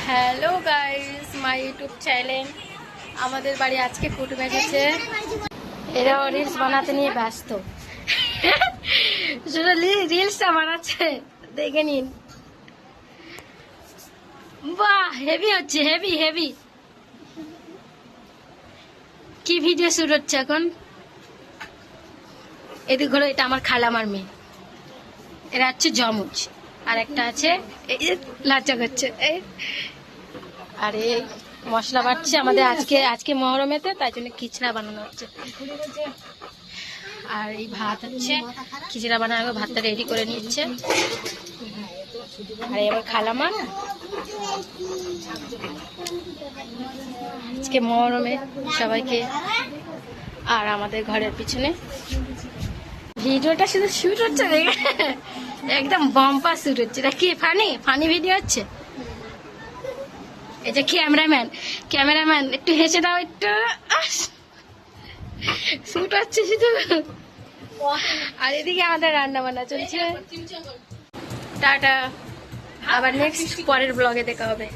Hello guys, my YouTube channel. আমাদের বাড়ি আজকে কুটুম এসেছে। এরাও রিলস বানাতে নিয়ে ব্যস্ত। শুধু রিলসটা বানাচ্ছে, দেখে নিন। বাহ, হেভি হচ্ছে, হেভি হেভি। কি ভিডিও শুট হচ্ছে এখন? এদিক হলো, এটা আমার খালামার মেয়ে। এরা হচ্ছে জমজ, আর একটা আছে লাচা করছে। আর এই মশলা বাটছে আমাদের আজকে মহরমেতে, তাই জন্য খিচড়া বানানো হচ্ছে। আর এই ভাত হচ্ছে, খিচড়া বানানো, ভাতটা রেডি করে নিচ্ছে। আর এবার খালামা আজকে মহরমে সবাইকে। আর আমাদের ঘরের পিছনে ভিডিওটা শুধু শুট হচ্ছে, একদম বাম্পার শুট হচ্ছে। এটা কি ফানি ভিডিও হচ্ছে? এই যে ক্যামেরাম্যান একটু হেসে দাও, একটু শুট হচ্ছে শুধু। আর এদিকে আমাদের রান্না বান্না চলছে। টাটা, আবার নেক্সট পরের ব্লগে দেখা হবে।